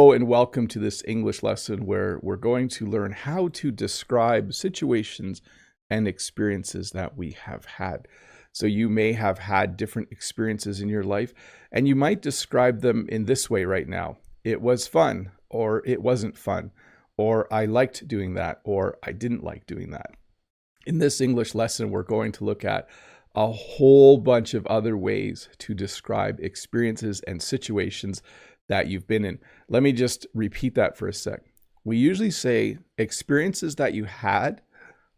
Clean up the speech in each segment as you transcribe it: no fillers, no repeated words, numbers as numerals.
Hello and welcome to this English lesson where we're going to learn how to describe situations and experiences that we have had. So you may have had different experiences in your life and you might describe them in this way right now. It was fun, or it wasn't fun, or I liked doing that, or I didn't like doing that. In this English lesson, we're going to look at a whole bunch of other ways to describe experiences and situations that you've been in. Let me just repeat that for a sec. We usually say experiences that you had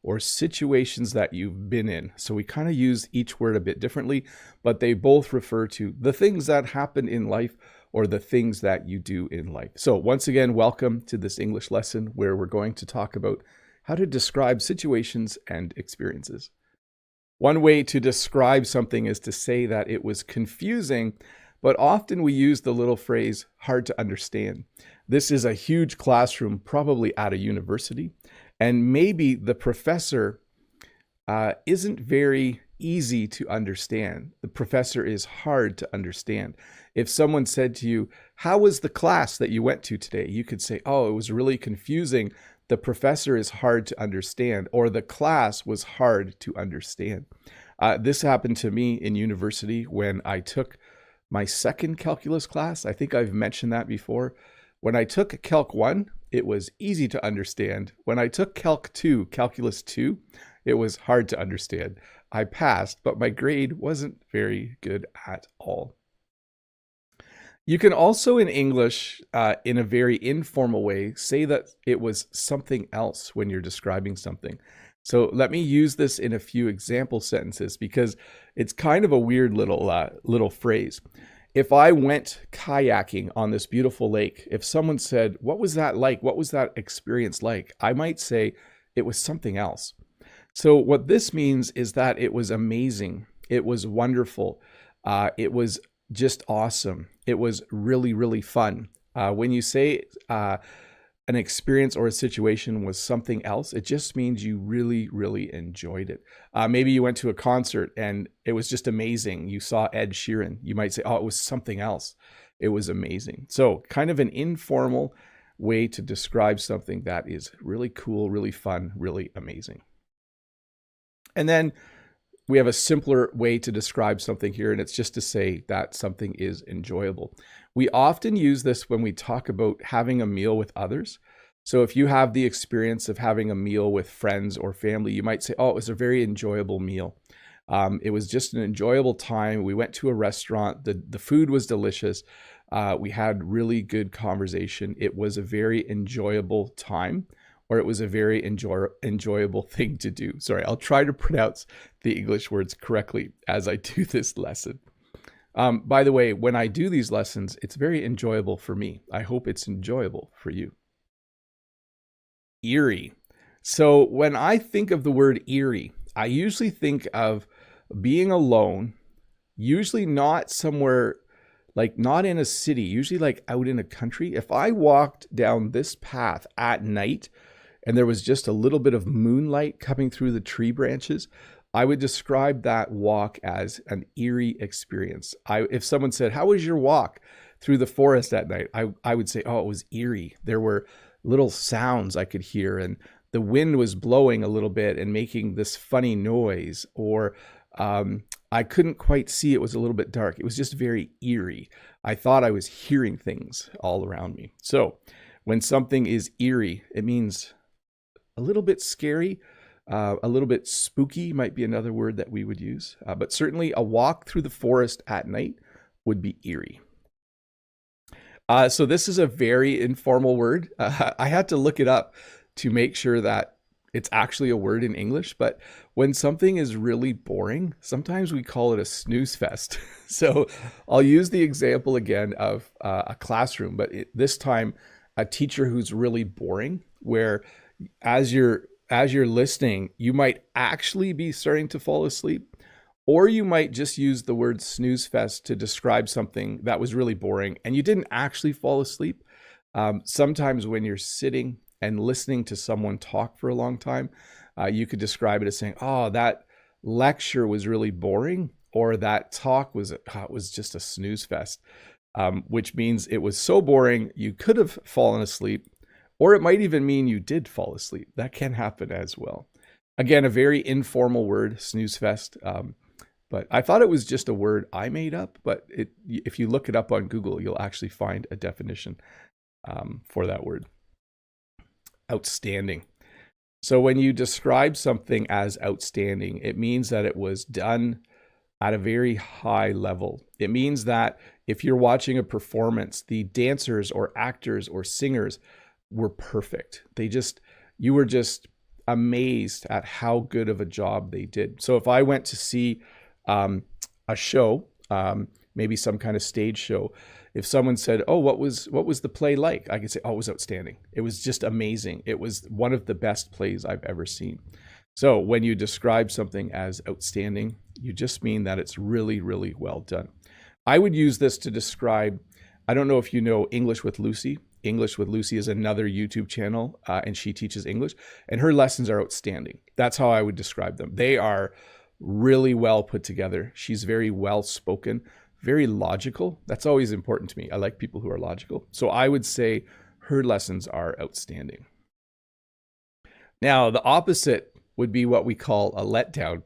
or situations that you've been in. So we kind of use each word a bit differently, but they both refer to the things that happen in life or the things that you do in life. So once again, welcome to this English lesson where we're going to talk about how to describe situations and experiences. One way to describe something is to say that it was confusing, but often we use the little phrase, hard to understand. This is a huge classroom, probably at a university, and maybe the professor isn't very easy to understand. The professor is hard to understand. If someone said to you, how was the class that you went to today? You could say, oh, it was really confusing. The professor is hard to understand, or the class was hard to understand. This happened to me in university when I took my second calculus class. I think I've mentioned that before. When I took Calc 1, it was easy to understand. When I took Calc 2, Calculus 2, it was hard to understand. I passed, but my grade wasn't very good at all. You can also in English, in a very informal way, say that it was something else when you're describing something. So let me use this in a few example sentences because it's kind of a weird little phrase. If I went kayaking on this beautiful lake, if someone said, what was that like? What was that experience like? I might say it was something else. So what this means is that it was amazing. It was wonderful. It was just awesome. It was really, really fun. When you say an experience or a situation was something else, it just means you really, really enjoyed it. Maybe you went to a concert and it was just amazing. You saw Ed Sheeran. You might say, oh, it was something else. It was amazing. So kind of an informal way to describe something that is really cool, really fun, really amazing. And then we have a simpler way to describe something here, and it's just to say that something is enjoyable. We often use this when we talk about having a meal with others. So if you have the experience of having a meal with friends or family, you might say, oh, it was a very enjoyable meal. It was just an enjoyable time. We went to a restaurant. The food was delicious. We had really good conversation. It was a very enjoyable time. Or it was a very enjoyable thing to do. Sorry, I'll try to pronounce the English words correctly as I do this lesson. By the way, when I do these lessons, it's very enjoyable for me. I hope it's enjoyable for you. Eerie. So when I think of the word eerie, I usually think of being alone, usually not somewhere, like not in a city, usually like out in a country. If I walked down this path at night, and there was just a little bit of moonlight coming through the tree branches, I would describe that walk as an eerie experience. If someone said, how was your walk through the forest at night? I would say, oh, it was eerie. There were little sounds I could hear, and the wind was blowing a little bit and making this funny noise, or I couldn't quite see. It was a little bit dark. It was just very eerie. I thought I was hearing things all around me. So when something is eerie, it means a little bit scary, a little bit spooky might be another word that we would use. But certainly a walk through the forest at night would be eerie. So this is a very informal word. I had to look it up to make sure that it's actually a word in English. But when something is really boring, sometimes we call it a snooze fest. So I'll use the example again of a classroom, but this time a teacher who's really boring, where as you're listening, you might actually be starting to fall asleep, or you might just use the word snooze fest to describe something that was really boring and you didn't actually fall asleep. Sometimes when you're sitting and listening to someone talk for a long time, you could describe it as saying, oh, that lecture was really boring, or that talk was just a snooze fest. which means it was so boring you could have fallen asleep, or it might even mean you did fall asleep. That can happen as well. Again, a very informal word, snooze fest. But I thought it was just a word I made up, but if you look it up on Google, you'll actually find a definition for that word. Outstanding. So when you describe something as outstanding, it means that it was done at a very high level. It means that if you're watching a performance, the dancers or actors or singers were perfect. You were just amazed at how good of a job they did. So if I went to see a show, maybe some kind of stage show, if someone said, "Oh, what was the play like?" I could say, "Oh, it was outstanding. It was just amazing. It was one of the best plays I've ever seen." So when you describe something as outstanding, you just mean that it's really, really well done. I would use this to describe, I don't know if you know English with Lucy. English with Lucy is another YouTube channel, and she teaches English, and her lessons are outstanding. That's how I would describe them. They are really well put together. She's very well spoken, very logical. That's always important to me. I like people who are logical. So I would say her lessons are outstanding. Now, the opposite would be what we call a letdown.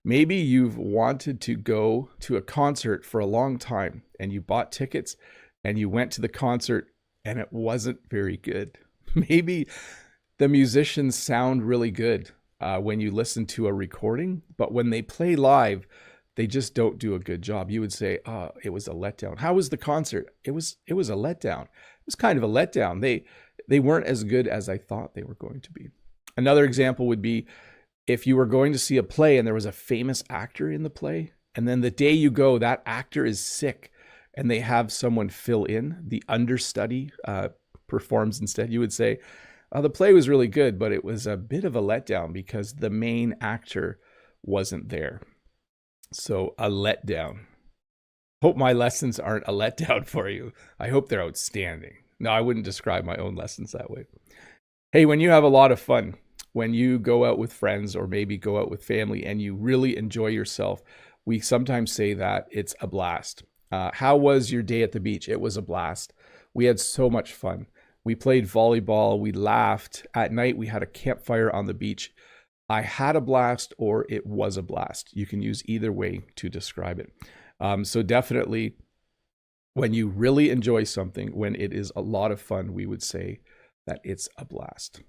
Maybe you've wanted to go to a concert for a long time and you bought tickets and you went to the concert and it wasn't very good. Maybe the musicians sound really good when you listen to a recording, but when they play live, they just don't do a good job. You would say, "Oh, it was a letdown." How was the concert? It was a letdown. It was kind of a letdown. They weren't as good as I thought they were going to be. Another example would be if you were going to see a play and there was a famous actor in the play, and then the day you go, that actor is sick and they have someone fill in, the understudy performs instead. You would say, "Oh, the play was really good, but it was a bit of a letdown because the main actor wasn't there." So a letdown. Hope my lessons aren't a letdown for you. I hope they're outstanding. No, I wouldn't describe my own lessons that way. Hey, when you have a lot of fun, when you go out with friends or maybe go out with family and you really enjoy yourself, we sometimes say that it's a blast. How was your day at the beach? It was a blast. We had so much fun. We played volleyball. We laughed. At night, we had a campfire on the beach. I had a blast, or it was a blast. You can use either way to describe it. So definitely, when you really enjoy something, when it is a lot of fun, we would say that it's a blast.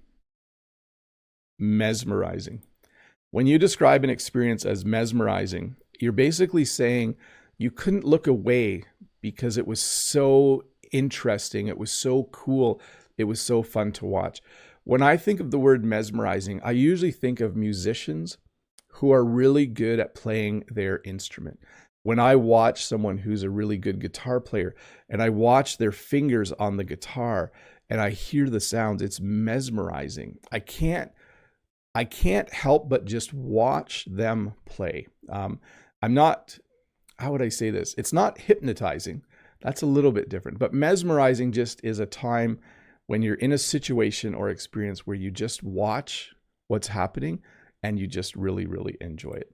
Mesmerizing. When you describe an experience as mesmerizing, you're basically saying you couldn't look away because it was so interesting. It was so cool. It was so fun to watch. When I think of the word mesmerizing, I usually think of musicians who are really good at playing their instrument. When I watch someone who's a really good guitar player and I watch their fingers on the guitar and I hear the sounds, it's mesmerizing. I can't help but just watch them play. I'm not, how would I say this? It's not hypnotizing. That's a little bit different. But mesmerizing just is a time when you're in a situation or experience where you just watch what's happening and you just really, really enjoy it.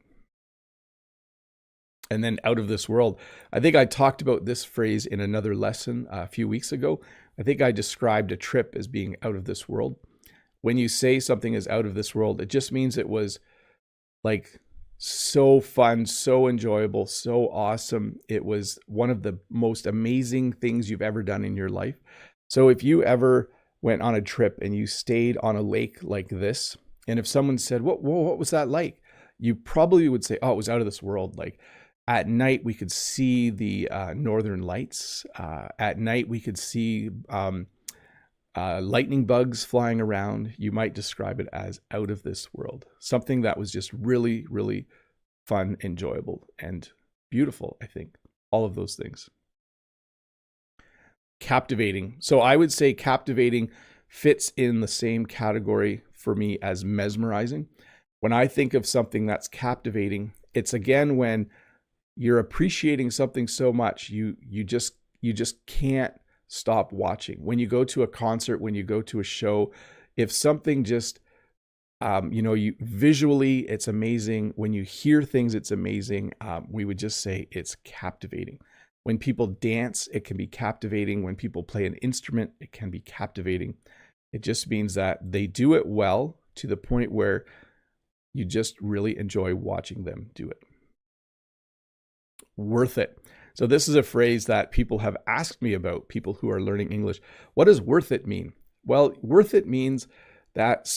And then out of this world. I think I talked about this phrase in another lesson a few weeks ago. I think I described a trip as being out of this world. When you say something is out of this world, it just means it was like so fun, so enjoyable, so awesome. It was one of the most amazing things you've ever done in your life. So if you ever went on a trip and you stayed on a lake like this, and if someone said, what was that like? You probably would say, "Oh, it was out of this world." Like at night, we could see the northern lights. At night, we could see lightning bugs flying around. You might describe it as out of this world. Something that was just really, really fun, enjoyable, and beautiful, I think. All of those things. Captivating. So I would say captivating fits in the same category for me as mesmerizing. When I think of something that's captivating, it's again when you're appreciating something so much, you just can't stop watching. When you go to a concert, when you go to a show, if something just you visually, it's amazing. When you hear things, it's amazing. We would just say it's captivating. When people dance, it can be captivating. When people play an instrument, it can be captivating. It just means that they do it well to the point where you just really enjoy watching them do it. Worth it. So this is a phrase that people have asked me about, people who are learning English. What does worth it mean? Well, worth it means that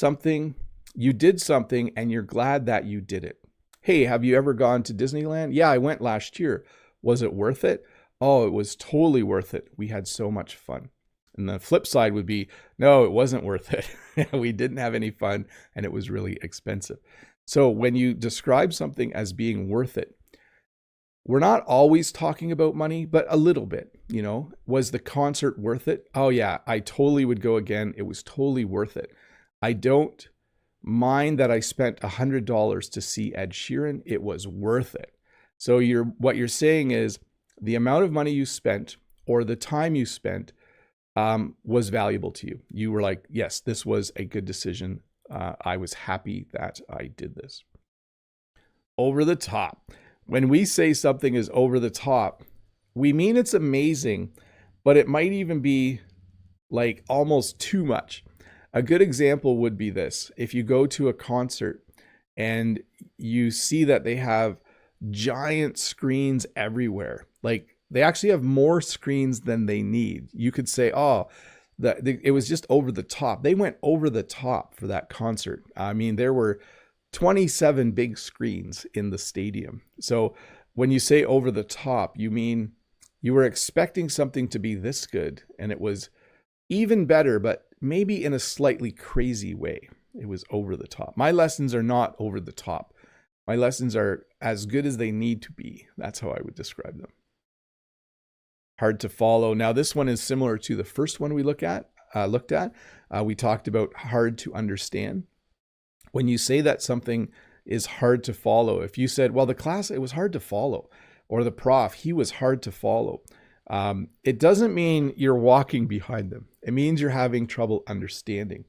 you did something and you're glad that you did it. Hey, have you ever gone to Disneyland? Yeah, I went last year. Was it worth it? Oh, it was totally worth it. We had so much fun. And the flip side would be, no, it wasn't worth it. We didn't have any fun and it was really expensive. So when you describe something as being worth it, we're not always talking about money, but a little bit. Was the concert worth it? Oh yeah, I totally would go again. It was totally worth it. I don't mind that I spent $100 to see Ed Sheeran. It was worth it. So what you're saying is the amount of money you spent or the time you spent was valuable to you. You were like, yes, this was a good decision. I was happy that I did this. Over the top. When we say something is over the top, we mean it's amazing, but it might even be like almost too much. A good example would be this. If you go to a concert and you see that they have giant screens everywhere, like they actually have more screens than they need. You could say, oh, it was just over the top. They went over the top for that concert. I mean, there were 27 big screens in the stadium. So when you say over the top, you mean you were expecting something to be this good and it was even better, but maybe in a slightly crazy way. It was over the top. My lessons are not over the top. My lessons are as good as they need to be. That's how I would describe them. Hard to follow. Now this one is similar to the first one we looked at. We talked about hard to understand. When you say that something is hard to follow, if you said, well, the class, it was hard to follow, or the prof, he was hard to follow, it doesn't mean you're walking behind them. It means you're having trouble understanding.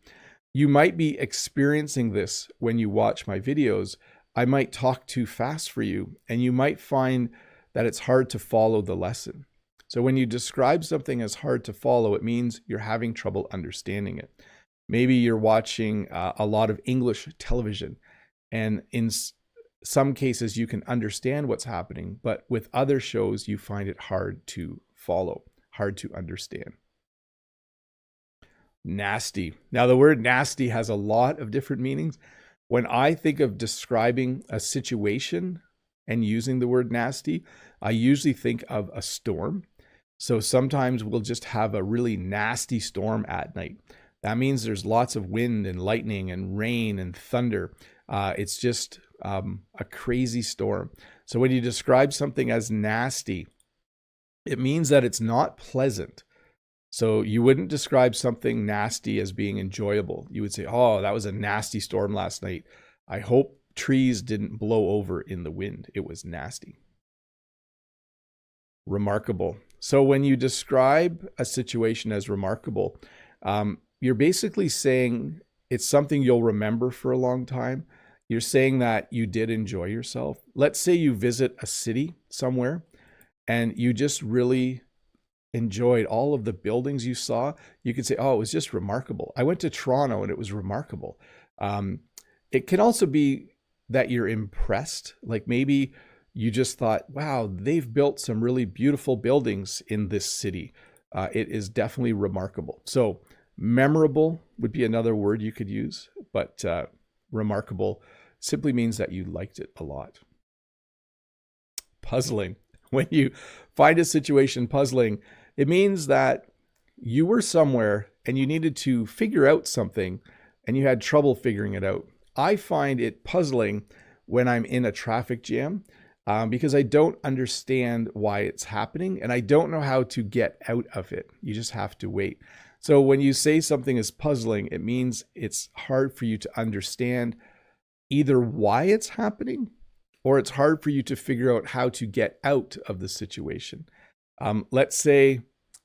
You might be experiencing this when you watch my videos. I might talk too fast for you, and you might find that it's hard to follow the lesson. So when you describe something as hard to follow, it means you're having trouble understanding it. Maybe you're watching a lot of English television, and in some cases you can understand what's happening, but with other shows you find it hard to follow, hard to understand. Nasty. Now the word nasty has a lot of different meanings. When I think of describing a situation and using the word nasty, I usually think of a storm. So sometimes we'll just have a really nasty storm at night. That means there's lots of wind and lightning and rain and thunder. It's just a crazy storm. So when you describe something as nasty, it means that it's not pleasant. So you wouldn't describe something nasty as being enjoyable. You would say, oh, that was a nasty storm last night. I hope trees didn't blow over in the wind. It was nasty. Remarkable. So when you describe a situation as remarkable, you're basically saying it's something you'll remember for a long time. You're saying that you did enjoy yourself. Let's say you visit a city somewhere and you just really enjoyed all of the buildings you saw. You could say, oh, it was just remarkable. I went to Toronto and it was remarkable. It can also be that you're impressed. Like maybe you just thought, wow, they've built some really beautiful buildings in this city. It is definitely remarkable. So memorable would be another word you could use, but remarkable simply means that you liked it a lot. Puzzling. When you find a situation puzzling, it means that you were somewhere and you needed to figure out something and you had trouble figuring it out. I find it puzzling when I'm in a traffic jam because I don't understand why it's happening and I don't know how to get out of it. You just have to wait. So when you say something is puzzling, it means it's hard for you to understand either why it's happening or it's hard for you to figure out how to get out of the situation. Let's say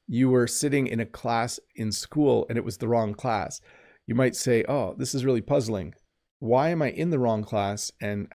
you were sitting in a class in school and it was the wrong class. You might say, oh, this is really puzzling. Why am I in the wrong class and